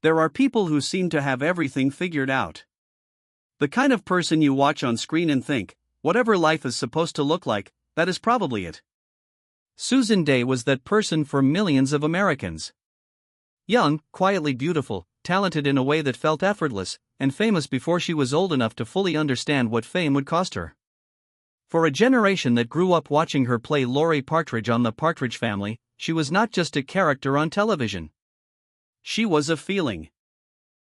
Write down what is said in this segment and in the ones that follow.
There are people who seem to have everything figured out. The kind of person you watch on screen and think, whatever life is supposed to look like, that is probably it. Susan Dey was that person for millions of Americans. Young, quietly beautiful, talented in a way that felt effortless, and famous before she was old enough to fully understand what fame would cost her. For a generation that grew up watching her play Laurie Partridge on the Partridge Family, she was not just a character on television. She was a feeling.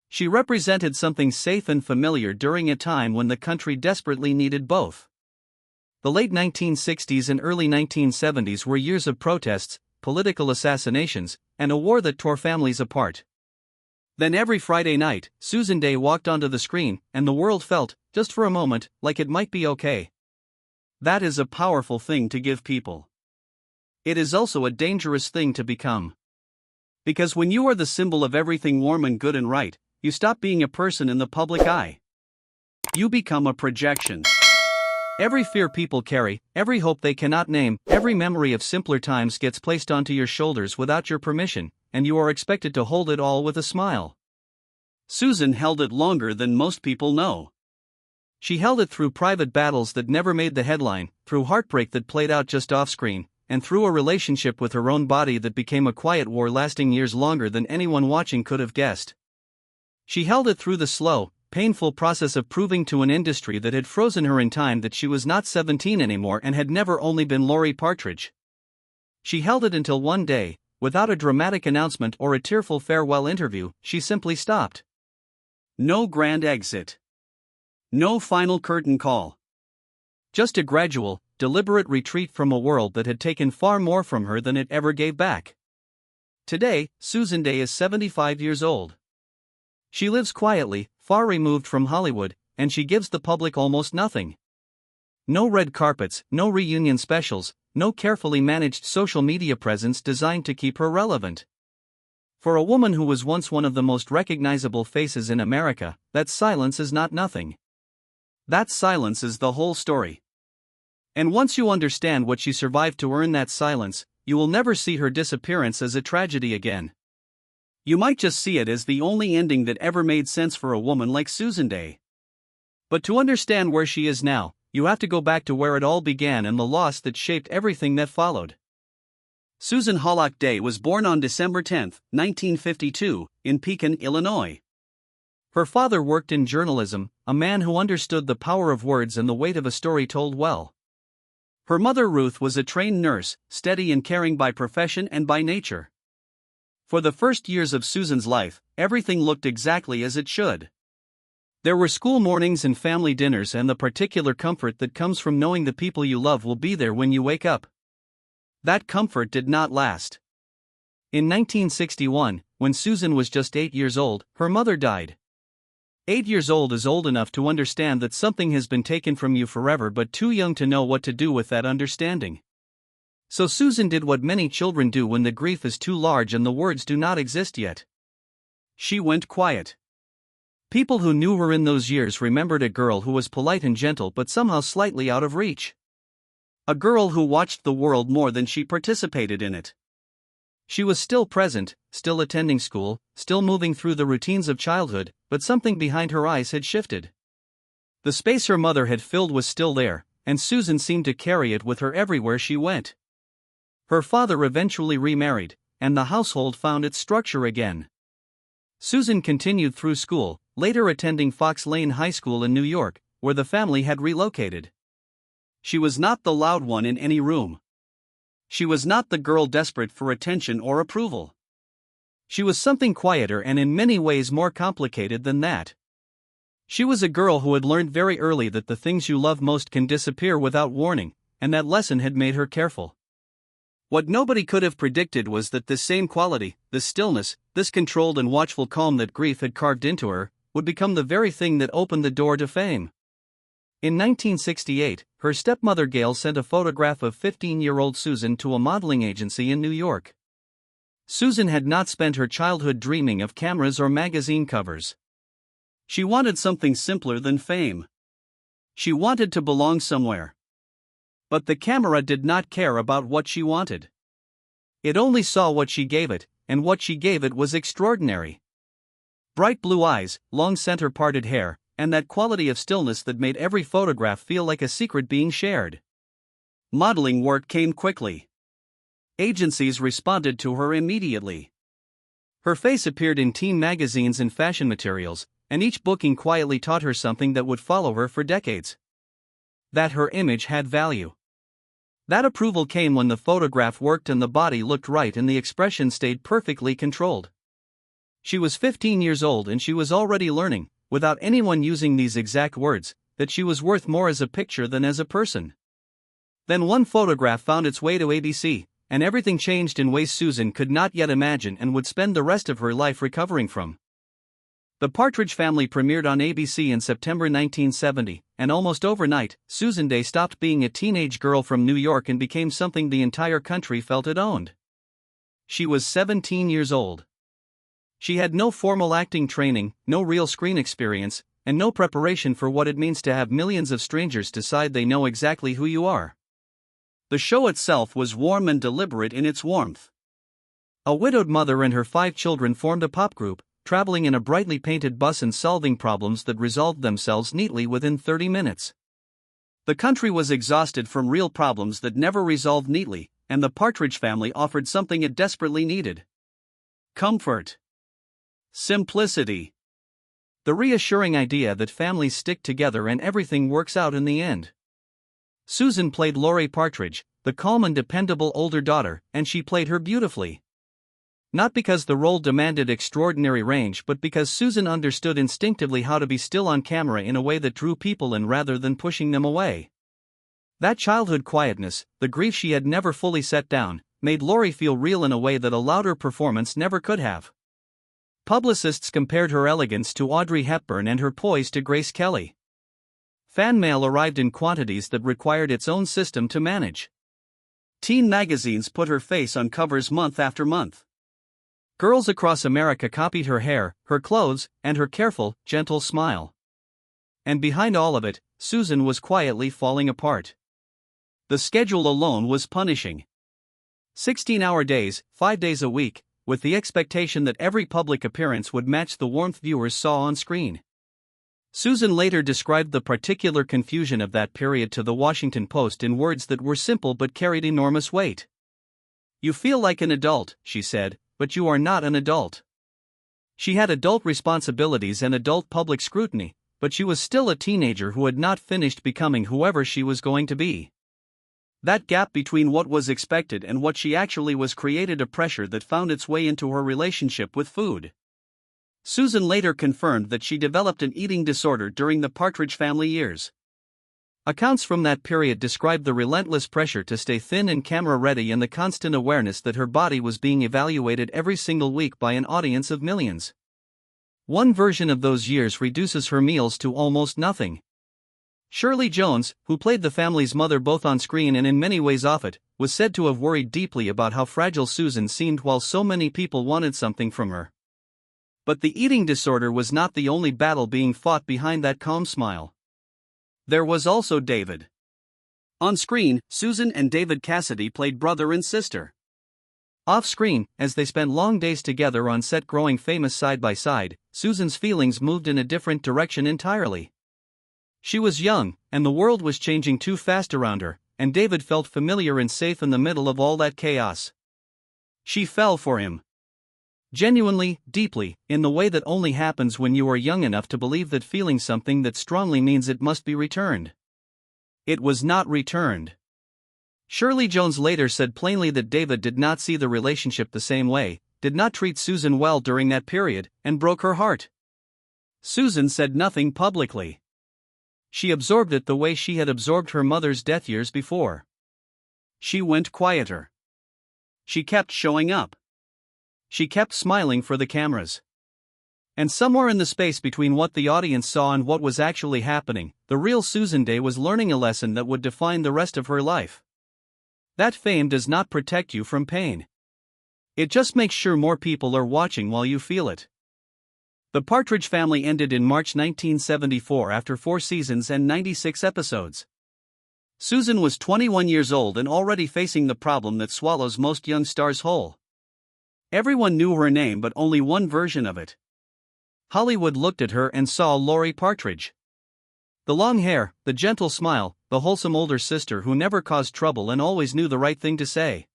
She represented something safe and familiar during a time when the country desperately needed both. The late 1960s and early 1970s were years of protests, political assassinations, and a war that tore families apart. Then every Friday night, Susan Dey walked onto the screen, and the world felt, just for a moment, like it might be okay. That is a powerful thing to give people. It is also a dangerous thing to become. Because when you are the symbol of everything warm and good and right, you stop being a person in the public eye. You become a projection. Every fear people carry, every hope they cannot name, every memory of simpler times gets placed onto your shoulders without your permission, and you are expected to hold it all with a smile. Susan held it longer than most people know. She held it through private battles that never made the headline, through heartbreak that played out just off-screen, and through a relationship with her own body that became a quiet war lasting years longer than anyone watching could have guessed. She held it through the slow, painful process of proving to an industry that had frozen her in time that she was not 17 anymore and had never only been Laurie Partridge. She held it until one day, without a dramatic announcement or a tearful farewell interview, she simply stopped. No grand exit. No final curtain call. Just a gradual, deliberate retreat from a world that had taken far more from her than it ever gave back. Today, Susan Dey is 75 years old. She lives quietly, far removed from Hollywood, and she gives the public almost nothing. No red carpets, no reunion specials, no carefully managed social media presence designed to keep her relevant. For a woman who was once one of the most recognizable faces in America, that silence is not nothing. That silence is the whole story. And once you understand what she survived to earn that silence, you will never see her disappearance as a tragedy again. You might just see it as the only ending that ever made sense for a woman like Susan Dey. But to understand where she is now, you have to go back to where it all began and the loss that shaped everything that followed. Susan Hollock Dey was born on December 10, 1952, in Pekin, Illinois. Her father worked in journalism, a man who understood the power of words and the weight of a story told well. Her mother Ruth was a trained nurse, steady and caring by profession and by nature. For the first years of Susan's life, everything looked exactly as it should. There were school mornings and family dinners and the particular comfort that comes from knowing the people you love will be there when you wake up. That comfort did not last. In 1961, when Susan was just 8 years old, her mother died. 8 years old is old enough to understand that something has been taken from you forever but too young to know what to do with that understanding. So Susan did what many children do when the grief is too large and the words do not exist yet. She went quiet. People who knew her in those years remembered a girl who was polite and gentle but somehow slightly out of reach. A girl who watched the world more than she participated in it. She was still present, still attending school, still moving through the routines of childhood, but something behind her eyes had shifted. The space her mother had filled was still there, and Susan seemed to carry it with her everywhere she went. Her father eventually remarried, and the household found its structure again. Susan continued through school, later attending Fox Lane High School in New York, where the family had relocated. She was not the loud one in any room. She was not the girl desperate for attention or approval. She was something quieter and in many ways more complicated than that. She was a girl who had learned very early that the things you love most can disappear without warning, and that lesson had made her careful. What nobody could have predicted was that this same quality, this stillness, this controlled and watchful calm that grief had carved into her, would become the very thing that opened the door to fame. In 1968, her stepmother Gail sent a photograph of 15-year-old Susan to a modeling agency in New York. Susan had not spent her childhood dreaming of cameras or magazine covers. She wanted something simpler than fame. She wanted to belong somewhere. But the camera did not care about what she wanted. It only saw what she gave it, and what she gave it was extraordinary. Bright blue eyes, long center-parted hair, and that quality of stillness that made every photograph feel like a secret being shared. Modeling work came quickly. Agencies responded to her immediately. Her face appeared in teen magazines and fashion materials, and each booking quietly taught her something that would follow her for decades. That her image had value. That approval came when the photograph worked and the body looked right and the expression stayed perfectly controlled. She was 15 years old and she was already learning, without anyone using these exact words, that she was worth more as a picture than as a person. Then one photograph found its way to ABC, and everything changed in ways Susan could not yet imagine and would spend the rest of her life recovering from. The Partridge Family premiered on ABC in September 1970, and almost overnight, Susan Dey stopped being a teenage girl from New York and became something the entire country felt it owned. She was 17 years old. She had no formal acting training, no real screen experience, and no preparation for what it means to have millions of strangers decide they know exactly who you are. The show itself was warm and deliberate in its warmth. A widowed mother and her 5 children formed a pop group, traveling in a brightly painted bus and solving problems that resolved themselves neatly within 30 minutes. The country was exhausted from real problems that never resolved neatly, and the Partridge Family offered something it desperately needed. Comfort. Simplicity. The reassuring idea that families stick together and everything works out in the end. Susan played Lori Partridge, the calm and dependable older daughter, and she played her beautifully. Not because the role demanded extraordinary range, but because Susan understood instinctively how to be still on camera in a way that drew people in rather than pushing them away. That childhood quietness, the grief she had never fully set down, made Lori feel real in a way that a louder performance never could have. Publicists compared her elegance to Audrey Hepburn and her poise to Grace Kelly. Fan mail arrived in quantities that required its own system to manage. Teen magazines put her face on covers month after month. Girls across America copied her hair, her clothes, and her careful, gentle smile. And behind all of it, Susan was quietly falling apart. The schedule alone was punishing. 16-hour days, 5 days a week, with the expectation that every public appearance would match the warmth viewers saw on screen. Susan later described the particular confusion of that period to the Washington Post in words that were simple but carried enormous weight. "You feel like an adult," she said, "but you are not an adult." She had adult responsibilities and adult public scrutiny, but she was still a teenager who had not finished becoming whoever she was going to be. That gap between what was expected and what she actually was created a pressure that found its way into her relationship with food. Susan later confirmed that she developed an eating disorder during the Partridge Family years. Accounts from that period described the relentless pressure to stay thin and camera-ready and the constant awareness that her body was being evaluated every single week by an audience of millions. One version of those years reduces her meals to almost nothing. Shirley Jones, who played the family's mother both on screen and in many ways off it, was said to have worried deeply about how fragile Susan seemed while so many people wanted something from her. But the eating disorder was not the only battle being fought behind that calm smile. There was also David. On screen, Susan and David Cassidy played brother and sister. Off screen, as they spent long days together on set growing famous side by side, Susan's feelings moved in a different direction entirely. She was young, and the world was changing too fast around her, and David felt familiar and safe in the middle of all that chaos. She fell for him. Genuinely, deeply, in the way that only happens when you are young enough to believe that feeling something that strongly means it must be returned. It was not returned. Shirley Jones later said plainly that David did not see the relationship the same way, did not treat Susan well during that period, and broke her heart. Susan said nothing publicly. She absorbed it the way she had absorbed her mother's death years before. She went quieter. She kept showing up. She kept smiling for the cameras. And somewhere in the space between what the audience saw and what was actually happening, the real Susan Dey was learning a lesson that would define the rest of her life. That fame does not protect you from pain. It just makes sure more people are watching while you feel it. The Partridge Family ended in March 1974 after 4 seasons and 96 episodes. Susan was 21 years old and already facing the problem that swallows most young stars whole. Everyone knew her name but only one version of it. Hollywood looked at her and saw Laurie Partridge. The long hair, the gentle smile, the wholesome older sister who never caused trouble and always knew the right thing to say.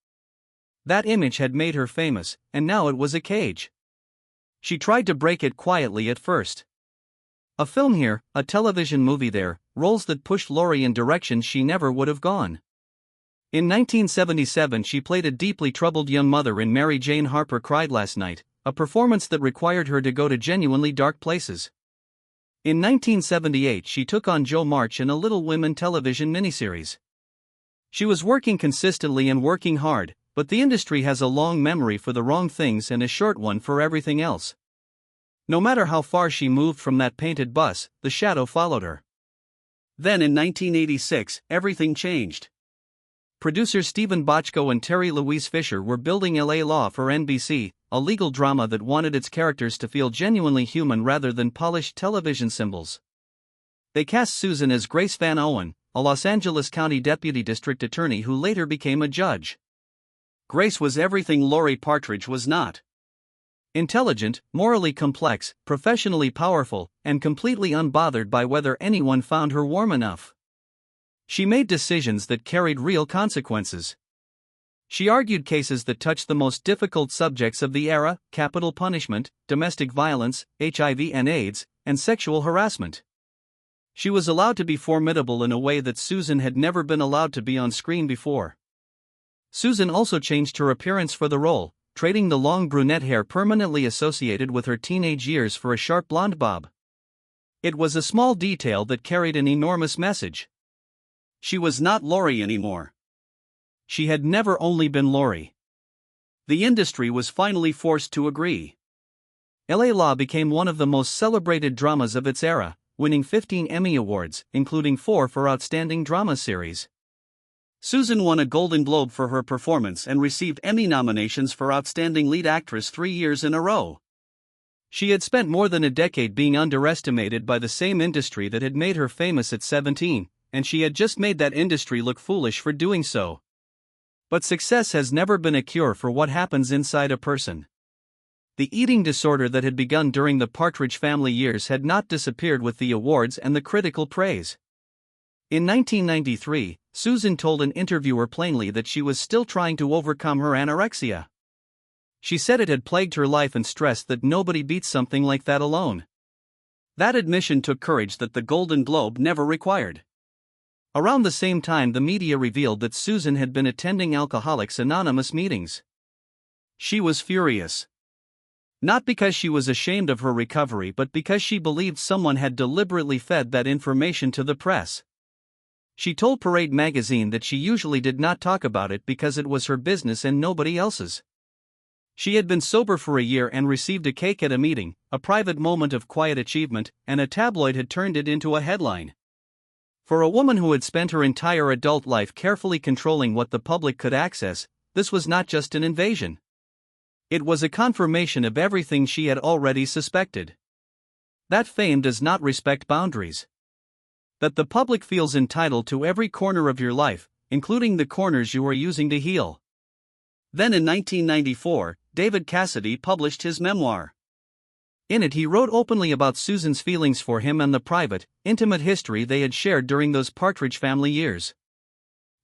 That image had made her famous, and now it was a cage. She tried to break it quietly at first. A film here, a television movie there, roles that pushed Laurie in directions she never would have gone. In 1977 she played a deeply troubled young mother in Mary Jane Harper Cried Last Night, a performance that required her to go to genuinely dark places. In 1978 she took on Jo March in a Little Women television miniseries. She was working consistently and working hard, but the industry has a long memory for the wrong things and a short one for everything else. No matter how far she moved from that painted bus, the shadow followed her. Then in 1986, everything changed. Producers Stephen Bochco and Terry Louise Fisher were building LA Law for NBC, a legal drama that wanted its characters to feel genuinely human rather than polished television symbols. They cast Susan as Grace Van Owen, a Los Angeles County Deputy District Attorney who later became a judge. Grace was everything Laurie Partridge was not. Intelligent, morally complex, professionally powerful, and completely unbothered by whether anyone found her warm enough. She made decisions that carried real consequences. She argued cases that touched the most difficult subjects of the era: capital punishment, domestic violence, HIV and AIDS, and sexual harassment. She was allowed to be formidable in a way that Susan had never been allowed to be on screen before. Susan also changed her appearance for the role, trading the long brunette hair permanently associated with her teenage years for a sharp blonde bob. It was a small detail that carried an enormous message. She was not Laurie anymore. She had never only been Laurie. The industry was finally forced to agree. LA Law became one of the most celebrated dramas of its era, winning 15 Emmy Awards, including 4 for Outstanding Drama Series. Susan won a Golden Globe for her performance and received Emmy nominations for Outstanding Lead Actress 3 years in a row. She had spent more than a decade being underestimated by the same industry that had made her famous at 17, and she had just made that industry look foolish for doing so. But success has never been a cure for what happens inside a person. The eating disorder that had begun during the Partridge Family years had not disappeared with the awards and the critical praise. In 1993, Susan told an interviewer plainly that she was still trying to overcome her anorexia. She said it had plagued her life and stressed that nobody beats something like that alone. That admission took courage that the Golden Globe never required. Around the same time, the media revealed that Susan had been attending Alcoholics Anonymous meetings. She was furious. Not because she was ashamed of her recovery, but because she believed someone had deliberately fed that information to the press. She told Parade magazine that she usually did not talk about it because it was her business and nobody else's. She had been sober for a year and received a cake at a meeting, a private moment of quiet achievement, and a tabloid had turned it into a headline. For a woman who had spent her entire adult life carefully controlling what the public could access, this was not just an invasion. It was a confirmation of everything she had already suspected. That fame does not respect boundaries. That the public feels entitled to every corner of your life, including the corners you are using to heal. Then in 1994, David Cassidy published his memoir. In it he wrote openly about Susan's feelings for him and the private, intimate history they had shared during those Partridge Family years.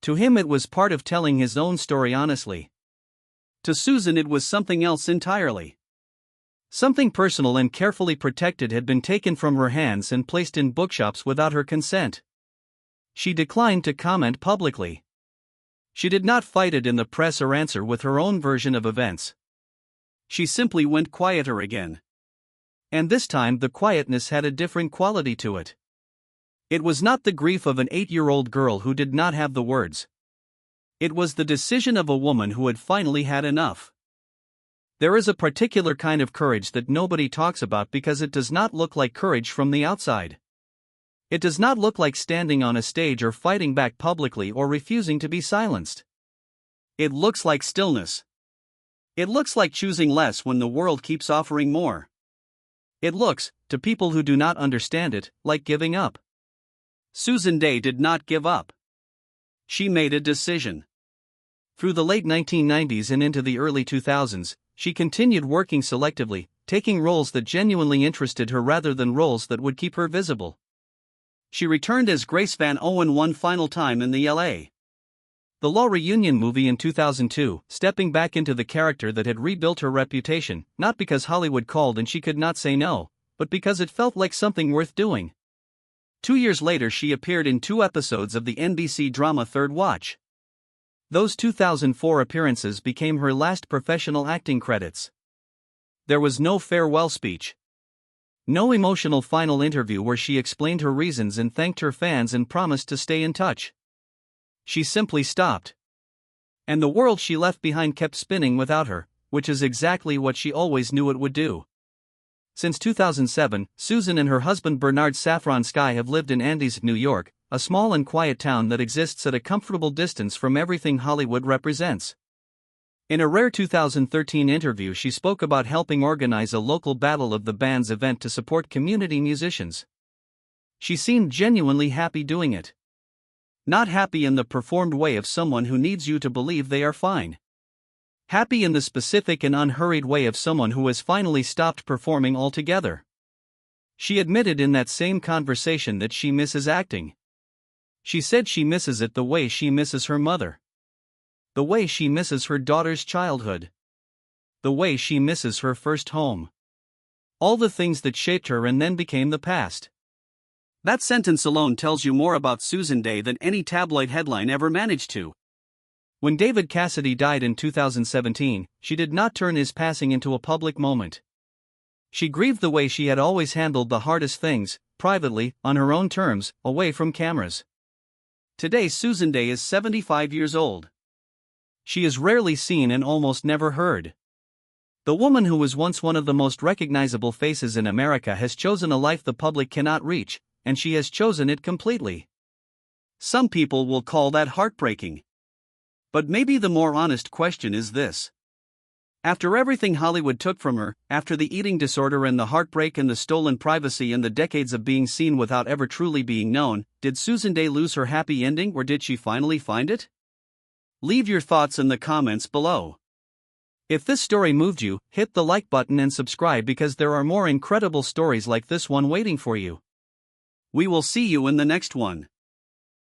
To him it was part of telling his own story honestly. To Susan it was something else entirely. Something personal and carefully protected had been taken from her hands and placed in bookshops without her consent. She declined to comment publicly. She did not fight it in the press or answer with her own version of events. She simply went quieter again. And this time the quietness had a different quality to it. It was not the grief of an 8-year-old girl who did not have the words. It was the decision of a woman who had finally had enough. There is a particular kind of courage that nobody talks about because it does not look like courage from the outside. It does not look like standing on a stage or fighting back publicly or refusing to be silenced. It looks like stillness. It looks like choosing less when the world keeps offering more. It looks, to people who do not understand it, like giving up. Susan Dey did not give up. She made a decision. Through the late 1990s and into the early 2000s, she continued working selectively, taking roles that genuinely interested her rather than roles that would keep her visible. She returned as Grace Van Owen one final time in the L.A. The Law reunion movie in 2002, stepping back into the character that had rebuilt her reputation, not because Hollywood called and she could not say no, but because it felt like something worth doing. 2 years later she appeared in 2 episodes of the NBC drama Third Watch. Those 2004 appearances became her last professional acting credits. There was no farewell speech. No emotional final interview where she explained her reasons and thanked her fans and promised to stay in touch. She simply stopped. And the world she left behind kept spinning without her, which is exactly what she always knew it would do. Since 2007, Susan and her husband Bernard Saffron Sky have lived in Andes, New York, a small and quiet town that exists at a comfortable distance from everything Hollywood represents. In a rare 2013 interview, she spoke about helping organize a local Battle of the Bands event to support community musicians. She seemed genuinely happy doing it. Not happy in the performed way of someone who needs you to believe they are fine. Happy in the specific and unhurried way of someone who has finally stopped performing altogether. She admitted in that same conversation that she misses acting. She said she misses it the way she misses her mother. The way she misses her daughter's childhood. The way she misses her first home. All the things that shaped her and then became the past. That sentence alone tells you more about Susan Dey than any tabloid headline ever managed to. When David Cassidy died in 2017, she did not turn his passing into a public moment. She grieved the way she had always handled the hardest things, privately, on her own terms, away from cameras. Today Susan Dey is 75 years old. She is rarely seen and almost never heard. The woman who was once one of the most recognizable faces in America has chosen a life the public cannot reach, and she has chosen it completely. Some people will call that heartbreaking. But maybe the more honest question is this. After everything Hollywood took from her, after the eating disorder and the heartbreak and the stolen privacy and the decades of being seen without ever truly being known, did Susan Dey lose her happy ending or did she finally find it? Leave your thoughts in the comments below. If this story moved you, hit the like button and subscribe because there are more incredible stories like this one waiting for you. We will see you in the next one.